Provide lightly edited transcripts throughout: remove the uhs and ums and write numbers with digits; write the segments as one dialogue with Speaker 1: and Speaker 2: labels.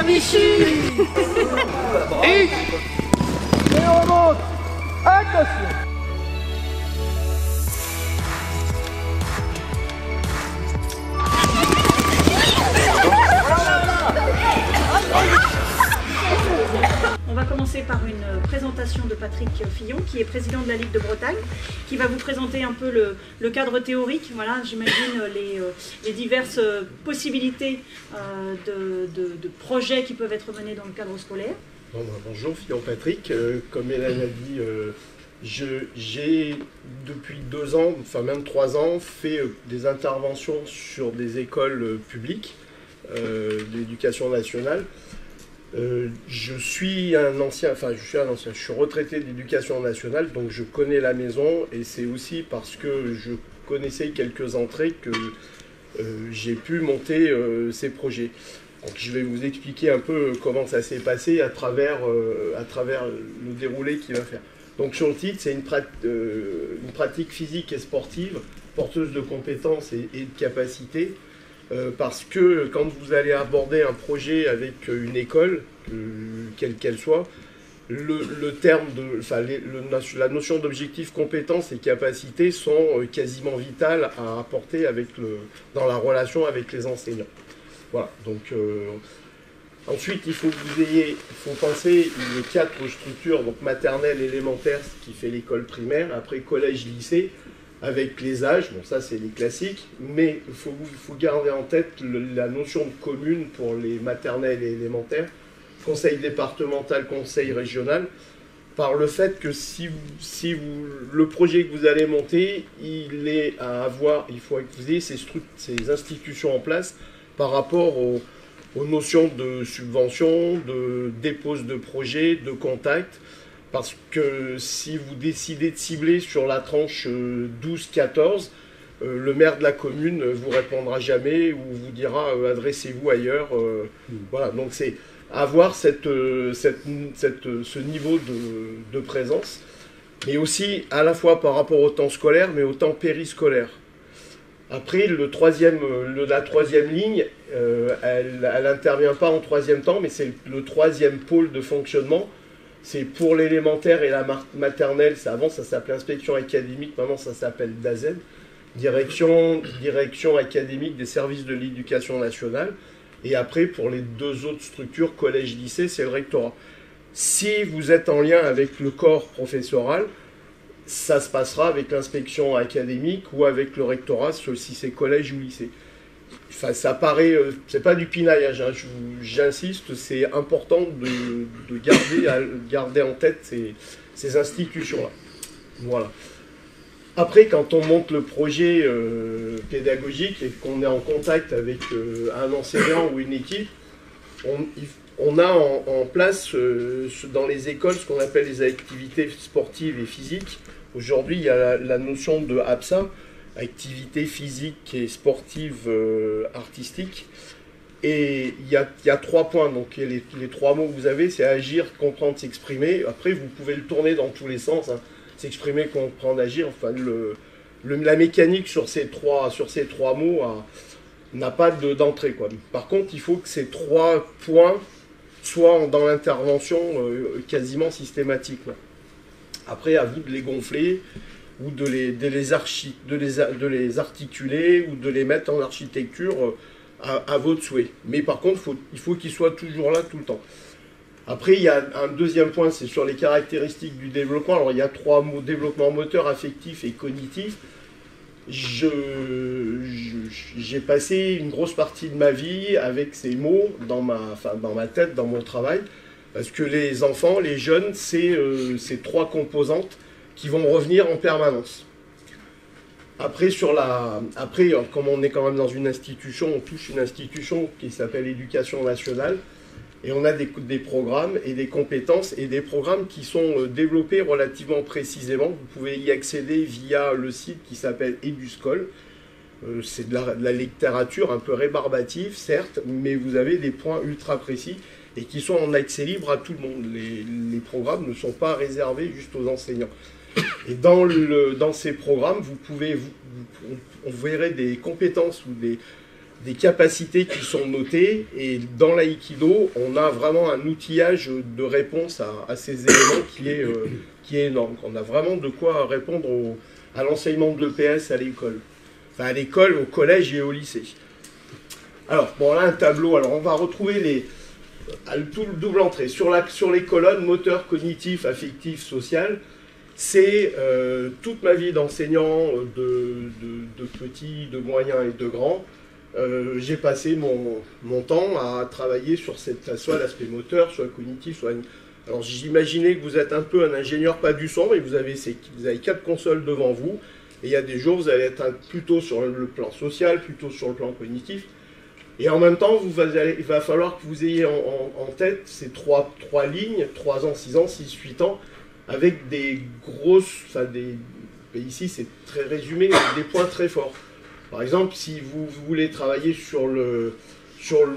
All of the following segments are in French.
Speaker 1: Pierre Vichy. Et
Speaker 2: on remonte. Attention.
Speaker 3: On va commencer par une présentation de Patrick Fillon, qui est président de la Ligue de Bretagne, qui va vous présenter un peu le cadre théorique, voilà, j'imagine les diverses possibilités de projets qui peuvent être menés dans le cadre scolaire.
Speaker 4: Bon, bonjour, Fillon Patrick. Comme Hélène a dit, j'ai depuis 2 ans, enfin même 3 ans, fait des interventions sur des écoles publiques d'éducation nationale. Je suis retraité d'éducation nationale, donc je connais la maison, et c'est aussi parce que je connaissais quelques entrées que j'ai pu monter ces projets. Donc je vais vous expliquer un peu comment ça s'est passé à travers le déroulé qu'il va faire. Donc sur le titre, c'est une pratique physique et sportive, porteuse de compétences et de capacités. Parce que quand vous allez aborder un projet avec une école, quelle qu'elle soit, la notion d'objectif, compétences et capacités sont quasiment vitales à apporter dans la relation avec les enseignants. Voilà, donc ensuite il faut penser les 4 structures, donc maternelle, élémentaire, ce qui fait l'école primaire, après collège, lycée, avec les âges, bon ça c'est les classiques, mais il faut garder en tête la notion de commune pour les maternelles et élémentaires, conseil départemental, conseil régional, par le fait que le projet que vous allez monter, il faut que vous ayez ces institutions en place par rapport aux notions de subvention, de dépose de projet, de contact. Parce que si vous décidez de cibler sur la tranche 12-14, le maire de la commune ne vous répondra jamais ou vous dira adressez-vous ailleurs. Voilà, donc c'est avoir ce niveau de présence, mais aussi à la fois par rapport au temps scolaire, mais au temps périscolaire. Après, la troisième ligne, elle n'intervient pas en 3e temps, mais c'est le 3e pôle de fonctionnement. C'est pour l'élémentaire et la maternelle, avant ça s'appelait inspection académique, maintenant ça s'appelle DAZEN, direction académique des services de l'éducation nationale. Et après, pour les 2 autres structures, collège-lycée, c'est le rectorat. Si vous êtes en lien avec le corps professoral, ça se passera avec l'inspection académique ou avec le rectorat, si c'est collège ou lycée. Enfin, ça paraît, c'est pas du pinaillage, hein, j'insiste, c'est important de garder en tête ces institutions-là. Voilà. Après, quand on monte le projet pédagogique et qu'on est en contact avec un enseignant ou une équipe, on a en place dans les écoles ce qu'on appelle les activités sportives et physiques. Aujourd'hui, il y a la notion de APSA, activité physique et sportive artistique. Et il y a 3 points, donc les 3 mots que vous avez, c'est agir, comprendre, s'exprimer. Après, vous pouvez le tourner dans tous les sens, hein. S'exprimer, comprendre, agir. Enfin, la mécanique sur ces 3 mots n'a pas d'entrée, quoi. Par contre, il faut que ces 3 points soient dans l'intervention quasiment systématique, quoi. Après, à vous de les gonfler, ou de les articuler, ou de les mettre en architecture à votre souhait. Mais par contre, il faut qu'ils soient toujours là tout le temps. Après, il y a un 2e point, c'est sur les caractéristiques du développement. Alors, il y a 3 mots: développement moteur, affectif et cognitif. J'ai passé une grosse partie de ma vie avec ces mots dans ma tête, dans mon travail, parce que les enfants, les jeunes, c'est 3 composantes qui vont revenir en permanence. Après, comme on est quand même dans une institution, on touche une institution qui s'appelle Éducation nationale, et on a des programmes et des compétences et des programmes qui sont développés relativement précisément. Vous pouvez y accéder via le site qui s'appelle Eduscol. C'est de la littérature un peu rébarbative, certes, mais vous avez des points ultra précis et qui sont en accès libre à tout le monde. Les programmes ne sont pas réservés juste aux enseignants. Et dans ces programmes, vous verrez des compétences ou des capacités qui sont notées, et dans l'aïkido, on a vraiment un outillage de réponse à ces éléments qui est énorme. On a vraiment de quoi répondre à l'enseignement de l'EPS à l'école. Enfin, à l'école, au collège et au lycée. Alors, bon, là, un tableau. Alors, on va retrouver tout le double entrée. Sur les colonnes, moteur, cognitif, affectif, social, c'est toute ma vie d'enseignant de petits, de moyens et de grands. J'ai passé mon temps à travailler sur soit l'aspect moteur, soit cognitif, soit... Alors j'imaginais que vous êtes un peu un ingénieur pas du son, mais vous avez 4 consoles devant vous, et il y a des jours vous allez être plutôt sur le plan social, plutôt sur le plan cognitif, et en même temps il va falloir que vous ayez en tête ces trois lignes, 3 ans, 6 ans, 6, 8 ans, avec des grosses... Enfin, ici c'est très résumé, avec des points très forts. Par exemple, si vous voulez travailler sur le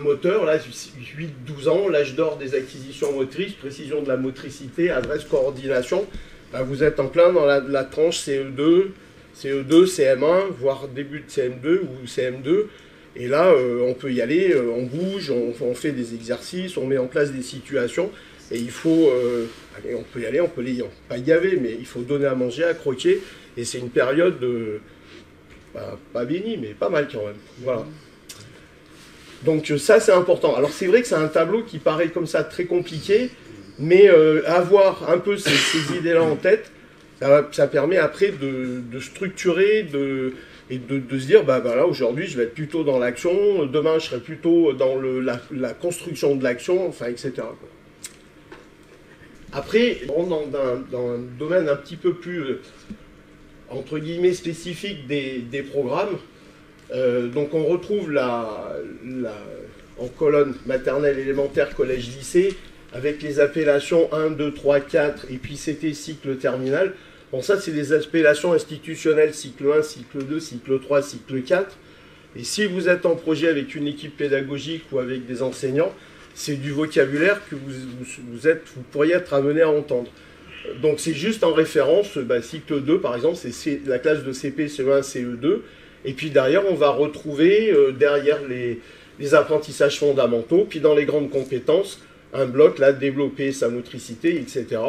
Speaker 4: moteur, là, 8-12 ans, l'âge d'or des acquisitions motrices, précision de la motricité, adresse, coordination, ben vous êtes en plein dans la tranche CE2, CM1, voire début de CM2 ou CM2. Et là, on peut y aller, on bouge, on fait des exercices, on met en place des situations. Et il faut, allez, on peut y aller, on peut pas gaver, mais il faut donner à manger, à croquer. Et c'est une période pas bénie, mais pas mal quand même. Voilà. Donc ça, c'est important. Alors c'est vrai que c'est un tableau qui paraît comme ça très compliqué, mais avoir un peu ces idées-là en tête, ça permet après de structurer et de se dire, bah là, aujourd'hui, je vais être plutôt dans l'action, demain, je serai plutôt dans la construction de l'action, enfin, etc. Après, dans un domaine un petit peu plus... entre guillemets spécifique des programmes. Donc on retrouve en colonne maternelle, élémentaire, collège, lycée, avec les appellations 1, 2, 3, 4, et puis c'était cycle terminal. Bon, ça c'est des appellations institutionnelles, cycle 1, cycle 2, cycle 3, cycle 4. Et si vous êtes en projet avec une équipe pédagogique ou avec des enseignants, c'est du vocabulaire que vous pourriez être amené à entendre. Donc c'est juste en référence, cycle 2 par exemple, c'est la classe de CP, CE1, CE2, et puis derrière on va retrouver derrière les apprentissages fondamentaux, puis dans les grandes compétences, un bloc là, développer sa motricité, etc.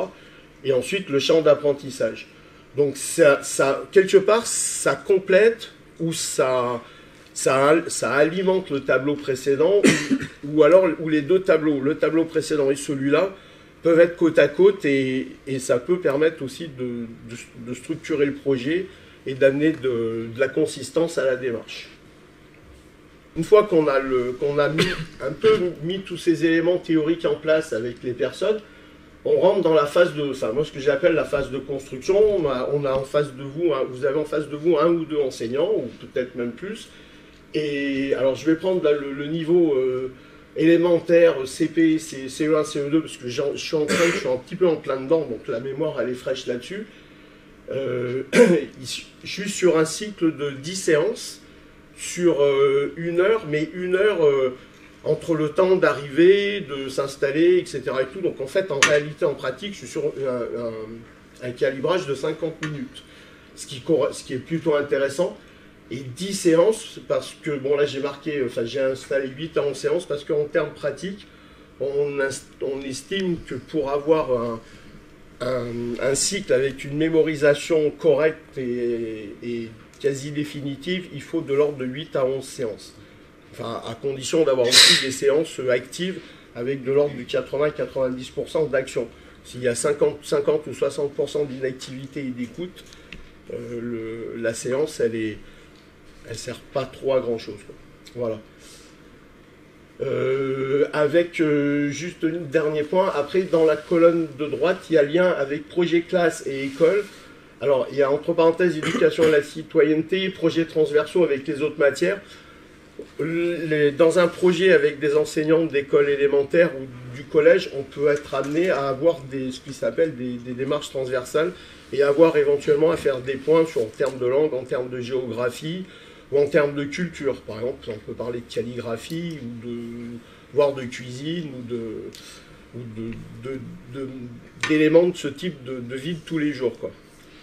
Speaker 4: Et ensuite le champ d'apprentissage. Donc quelque part, ça complète ou ça alimente le tableau précédent, ou les deux tableaux, le tableau précédent et celui-là, peuvent être côte à côte et ça peut permettre aussi de structurer le projet et d'amener de la consistance à la démarche. Une fois qu'on a mis tous ces éléments théoriques en place avec les personnes, on rentre dans la phase moi ce que j'appelle la phase de construction. On a en face de vous, vous avez en face de vous 1 ou 2 enseignants, ou peut-être même plus. Et alors je vais prendre là, le niveau élémentaire, CP, CE1, CE2, parce que je suis un petit peu en plein dedans, donc la mémoire elle est fraîche là-dessus. Je suis sur un cycle de 10 séances, sur 1 heure, mais 1 heure entre le temps d'arriver, de s'installer, etc. Et tout. Donc en fait, en réalité, en pratique, je suis sur un calibrage de 50 minutes, ce qui est plutôt intéressant. Et 10 séances, parce que, bon là j'ai installé 8 ans en séance, parce qu'en termes pratiques, on estime que pour avoir un cycle avec une mémorisation correcte et quasi définitive, il faut de l'ordre de 8 à 11 séances. Enfin, à condition d'avoir aussi des séances actives avec de l'ordre du 80-90% d'action. S'il y a 50 ou 60% d'inactivité et d'écoute, la séance, elle sert pas trop à grand chose, quoi. Voilà. Avec juste un dernier point, après dans la colonne de droite, il y a lien avec projet classe et école. Alors il y a entre parenthèses éducation à la citoyenneté, projets transversaux avec les autres matières. Dans un projet avec des enseignants d'école élémentaire ou du collège, on peut être amené à avoir ce qui s'appelle des démarches transversales et avoir éventuellement à faire des points en termes de langue, en termes de géographie, ou en termes de culture. Par exemple, on peut parler de calligraphie, voire de cuisine, ou d'éléments de ce type de vie de tous les jours, quoi.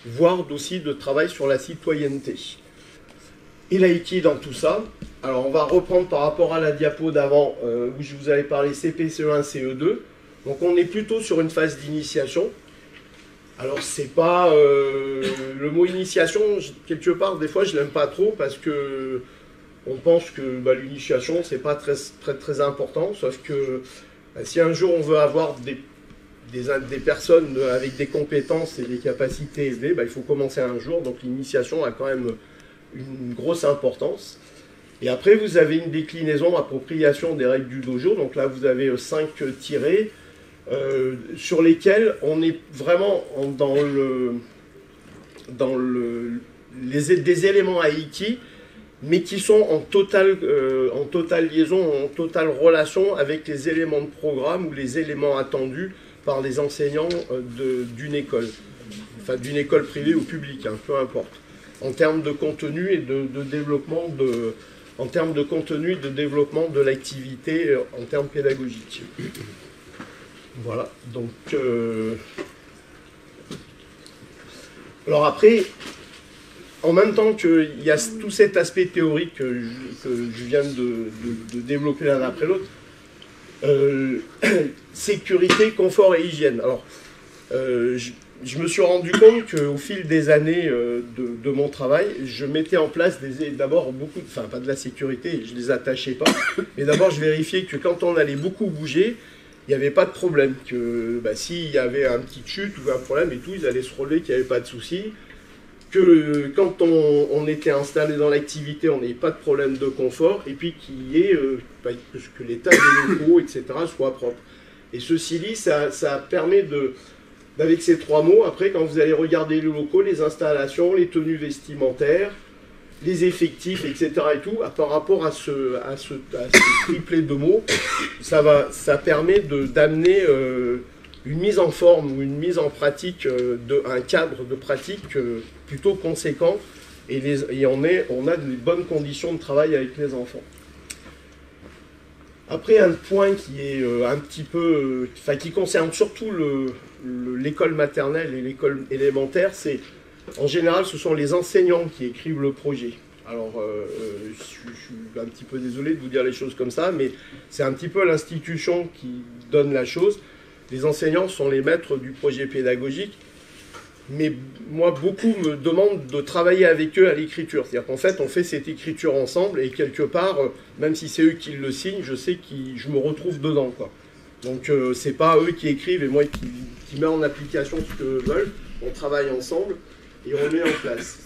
Speaker 4: Voire aussi de travail sur la citoyenneté. Et l'aïkido dans tout ça, Alors on va reprendre par rapport à la diapo d'avant où je vous avais parlé CP, CE1, CE2. Donc on est plutôt sur une phase d'initiation. Alors c'est pas le mot initiation, quelque part des fois je l'aime pas trop parce que on pense que l'initiation c'est pas très important, sauf que si un jour on veut avoir des personnes avec des compétences et des capacités élevées, il faut commencer un jour, donc l'initiation a quand même une grosse importance. Et après vous avez une déclinaison, appropriation des règles du dojo, donc là vous avez 5 tirés sur lesquels on est vraiment des éléments Aiki, mais qui sont en totale liaison, en totale relation avec les éléments de programme ou les éléments attendus par les enseignants d'une école, enfin d'une école privée ou publique, hein, peu importe, en termes de contenu et de développement de l'activité en termes pédagogiques. Voilà, donc alors après, en même temps qu'il y a tout cet aspect théorique que je viens de développer l'un après l'autre, sécurité, confort et hygiène. Alors, je me suis rendu compte qu'au fil des années de mon travail, je mettais en place d'abord enfin pas de la sécurité, je les attachais pas, mais d'abord je vérifiais que quand on allait beaucoup bouger, il n'y avait pas de problème, que s'il y avait un petit chute ou un problème et tout, ils allaient se relever, qu'il n'y avait pas de souci, que quand on était installé dans l'activité, on n'ait pas de problème de confort, et puis qu'il y ait que l'état des locaux, etc., soit propre. Et ceci dit, ça permet avec ces 3 mots, après, quand vous allez regarder les locaux, les installations, les tenues vestimentaires, les effectifs, etc. et tout, par rapport à ce triplet de mots, ça permet d'amener une mise en forme ou une mise en pratique, un cadre de pratique plutôt conséquent, et on a de bonnes conditions de travail avec les enfants. Après, un point qui est un petit peu, qui concerne surtout l'école maternelle et l'école élémentaire, c'est en général, ce sont les enseignants qui écrivent le projet. Alors, je suis un petit peu désolé de vous dire les choses comme ça, mais c'est un petit peu l'institution qui donne la chose. Les enseignants sont les maîtres du projet pédagogique, mais moi, beaucoup me demandent de travailler avec eux à l'écriture. C'est-à-dire qu'en fait, on fait cette écriture ensemble, et quelque part, même si c'est eux qui le signent, je sais que je me retrouve dedans, quoi. Donc, c'est pas eux qui écrivent et moi qui mets en application ce qu'eux veulent. On travaille ensemble et on le met en place.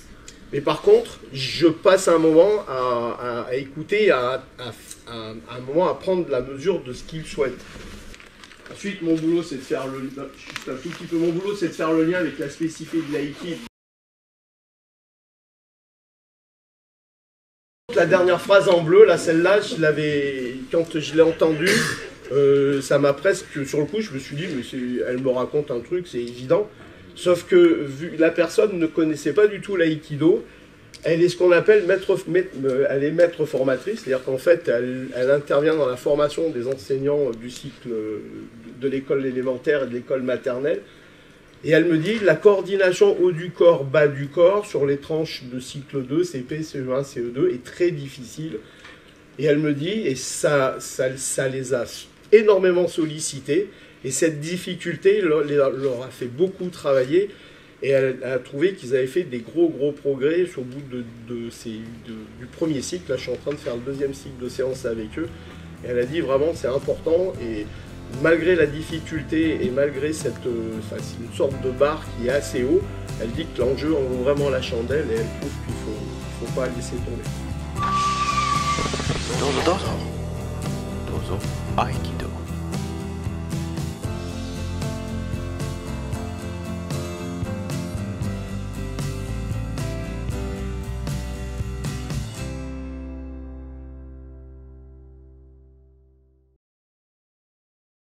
Speaker 4: Mais par contre, je passe un moment à écouter, un moment à prendre la mesure de ce qu'ils souhaitent. Ensuite, mon boulot, c'est de faire le lien avec la spécificité de l'Aiki. La dernière phrase en bleu, là, celle-là, quand je l'ai entendue, ça m'a presque, sur le coup, je me suis dit, mais elle me raconte un truc, c'est évident. Sauf que la personne ne connaissait pas du tout l'aïkido. Elle est ce qu'on appelle maître formatrice, c'est-à-dire qu'en fait, elle intervient dans la formation des enseignants du cycle de l'école élémentaire et de l'école maternelle. Et elle me dit, la coordination haut du corps, bas du corps, sur les tranches de cycle 2, CP, CE1, CE2, est très difficile. Et elle me dit, et ça les a énormément sollicités, et cette difficulté leur a fait beaucoup travailler, et elle a trouvé qu'ils avaient fait des gros progrès au bout du premier cycle. Là, je suis en train de faire le 2e cycle de séance avec eux, et elle a dit vraiment c'est important, et malgré la difficulté et malgré c'est une sorte de barre qui est assez haut, elle dit que l'enjeu en vaut vraiment la chandelle, et elle trouve qu'il ne faut pas laisser tomber.
Speaker 1: どうぞどうぞ。Aiki.